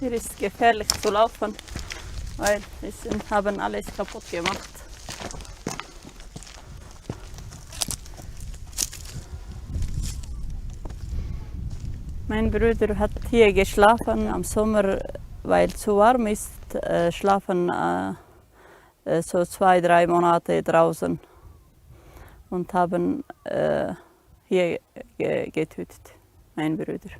Hier ist gefährlich zu laufen, weil haben alles kaputt gemacht. Mein Bruder hat hier geschlafen am Sommer, weil es zu warm ist, schlafen so 2-3 Monate draußen und haben hier getötet, mein Bruder.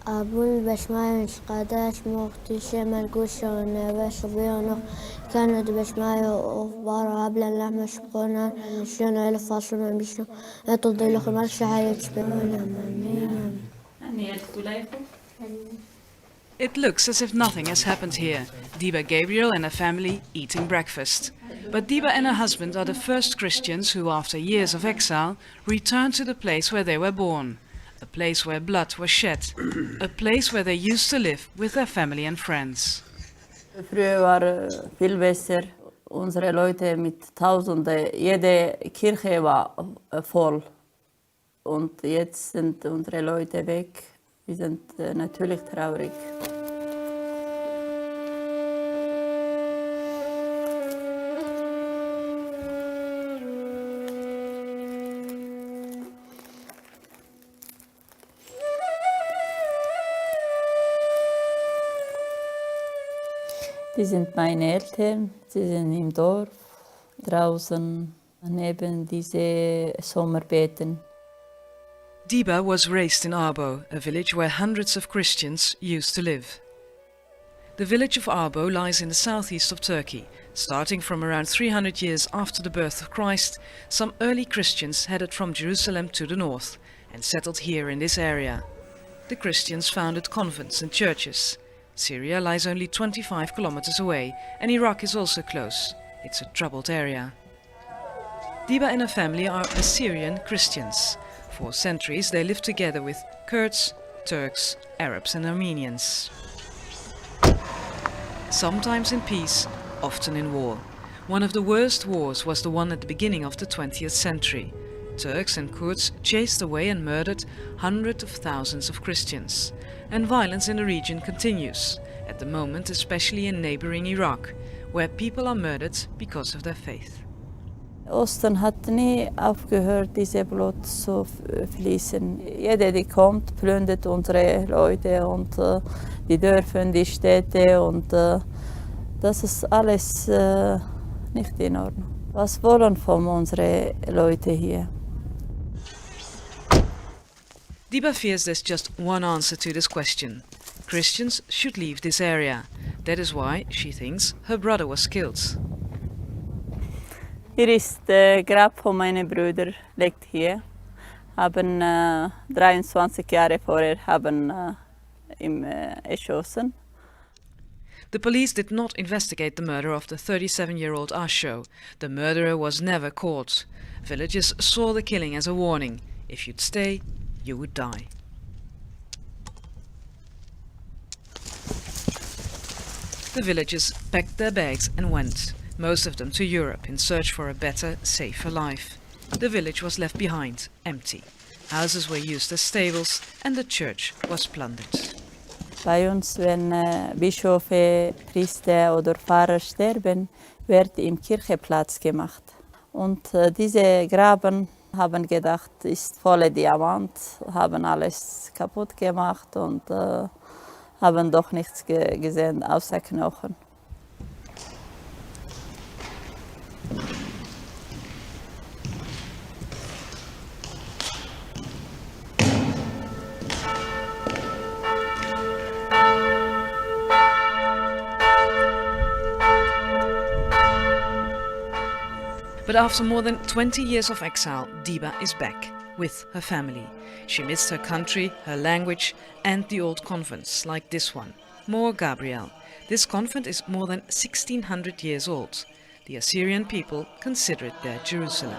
أبوي باش ما يشقداش موقتي شي ما نقولش أنا باش بيانو كانت باش ما وبارا قبل اللحمة شقونا شلون على فاصل ما بيشلو تضل لك ما شعاية It looks as if nothing has happened here. Diba Gabriel and her family eating breakfast. But Diba and her husband are the first Christians who, after years of exile, returned to the place where they were born. A place where blood was shed. A place where they used to live with their family and friends. Früher war viel besser. Unsere Leute mit Tausende, jede Kirche war voll. Und jetzt sind unsere Leute weg. Wir sind natürlich traurig. Die sind meine Eltern, sie sind im Dorf, draußen, neben diese Sommerbeeten. Diba was raised in Arbo, a village where hundreds of Christians used to live. The village of Arbo lies in the southeast of Turkey. Starting from around 300 years after the birth of Christ, some early Christians headed from Jerusalem to the north and settled here in this area. The Christians founded convents and churches. Syria lies only 25 kilometers away, and Iraq is also close. It's a troubled area. Diba and her family are Assyrian Christians. For centuries they lived together with Kurds, Turks, Arabs and Armenians. Sometimes in peace, often in war. One of the worst wars was the one at the beginning of the 20th century. Turks and Kurds chased away and murdered hundreds of thousands of Christians. And violence in the region continues, at the moment especially in neighboring Iraq, where people are murdered because of their faith. Osten hat nie aufgehört, diese Blut zu fließen. Jeder, der kommt, plündert unsere Leute und die Dörfer, die Städte und das ist alles nicht in Ordnung. Was wollen von unseren Leuten hier? Diba fears there's just one answer to this question. Christians should leave this area. That is why, she thinks, her brother was killed. Hier ist der Grab von meinem Bruder, liegt hier. Haben 23 Jahre vorher haben ihn erschossen. The police did not investigate the murder of the 37-year-old Asho. The murderer was never caught. Villagers saw the killing as a warning. If you'd stay, you would die. The villagers packed their bags and went, most of them to Europe in search for a better, safer life. The village was left behind, empty. Houses were used as stables and the church was plundered. Bei uns, wenn Bischöfe, Priester oder Pfarrer sterben, wird im Kirche Platz gemacht. Und diese Graben haben gedacht, ist voller Diamant, haben alles kaputt gemacht und haben doch nichts gesehen außer Knochen. But after more than 20 years of exile, Diba is back, with her family. She missed her country, her language and the old convents, like this one, Mor Gabriel. This convent is more than 1600 years old. The Assyrian people consider it their Jerusalem.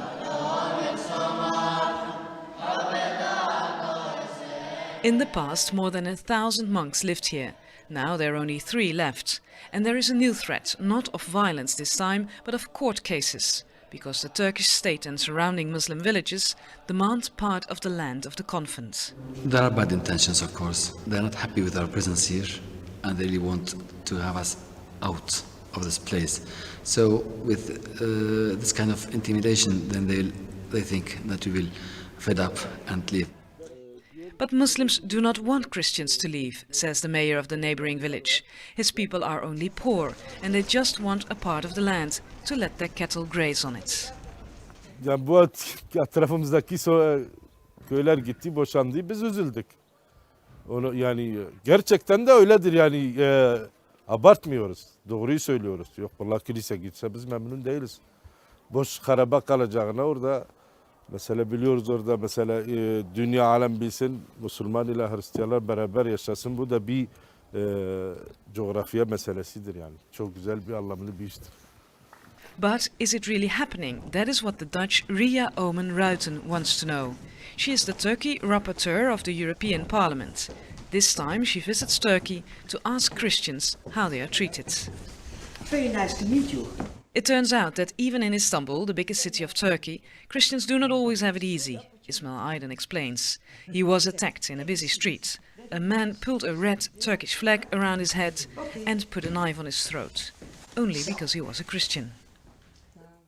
In the past, more than 1,000 monks lived here. Now there are only 3 left. And there is a new threat, not of violence this time, but of court cases. because the Turkish state and surrounding Muslim villages demand part of the land of the convent. There are bad intentions, of course. They're not happy with our presence here and they really want to have us out of this place. So with this kind of intimidation, then they think that we will fed up and leave. But Muslims do not want Christians to leave, says the mayor of the neighboring village. His people are only poor and they just want a part of the land to let their cattle graze on it. Yani bu tarafımızdaki köyler gitti, boşandı, biz üzüldük. Onu yani gerçekten de öyledir yani abartmıyoruz. Doğruyu söylüyoruz. Yok vallahi kilise gitse biz memnun değiliz. Boş karabak kalacağına orada mesela biliyoruz orada mesela dünya alem bilsin Müslüman ile Hristiyanlar beraber yaşasın. Bu da bir coğrafya meselesidir yani. Çok güzel bir anlamlı bir iştir. But is it really happening? That is what the Dutch Ria Oomen-Ruijten wants to know. She is the Turkey rapporteur of the European Parliament. This time she visits Turkey to ask Christians how they are treated. Very nice to meet you. It turns out that even in Istanbul, the biggest city of Turkey, Christians do not always have it easy, Ismail Aydin explains. He was attacked in a busy street. A man pulled a red Turkish flag around his head and put a knife on his throat, only because he was a Christian.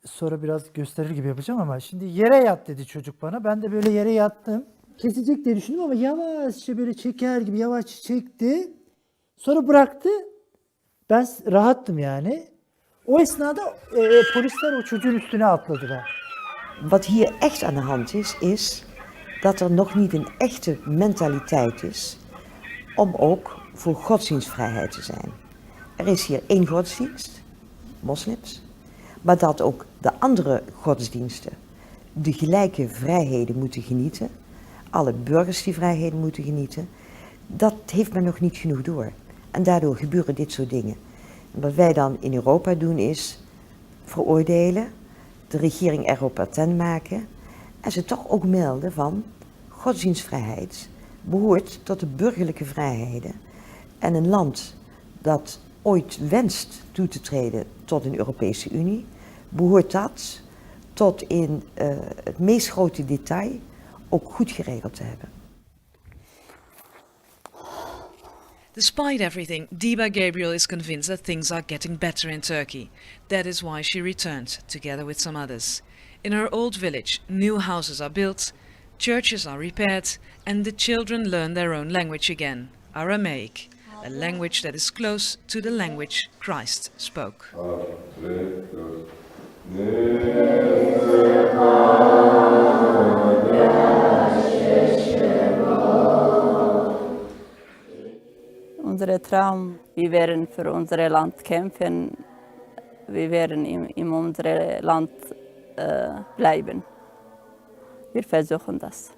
Sonra biraz gösterir gibi yapacağım ama şimdi yere yat dedi çocuk bana. Ben de böyle yere yattım. Kesecek diye düşündüm ama yavaşça böyle çeker gibi yavaşça çekti. Sonra bıraktı. Ben rahattım yani. O esnada polisler o çocuğun üstüne atladılar. Wat hier echt aan de hand is dat er nog niet een echte mentaliteit is om ook voor godsdienstvrijheid te zijn. Er is hier één godsdienst, moslims, maar dat ook de andere godsdiensten de gelijke vrijheden moeten genieten, alle burgers die vrijheden moeten genieten, dat heeft men nog niet genoeg door. En daardoor gebeuren dit soort dingen. En wat wij dan in Europa doen is veroordelen, de regering erop attent maken en ze toch ook melden van godsdienstvrijheid behoort tot de burgerlijke vrijheden. En een land dat ooit wenst toe te treden tot een Europese Unie, behoort dat tot in het meest grote detail ook goed geregeld te hebben. Despite everything, Diba Gabriel is convinced that things are getting better in Turkey. That is why she returned, together with some others. In her old village, new houses are built, churches are repaired, and the children learn their own language again, Aramaic, a language that is close to the language Christ spoke. Unser Traum, wir werden für unser Land kämpfen, wir werden in unserem Land bleiben. Wir versuchen das.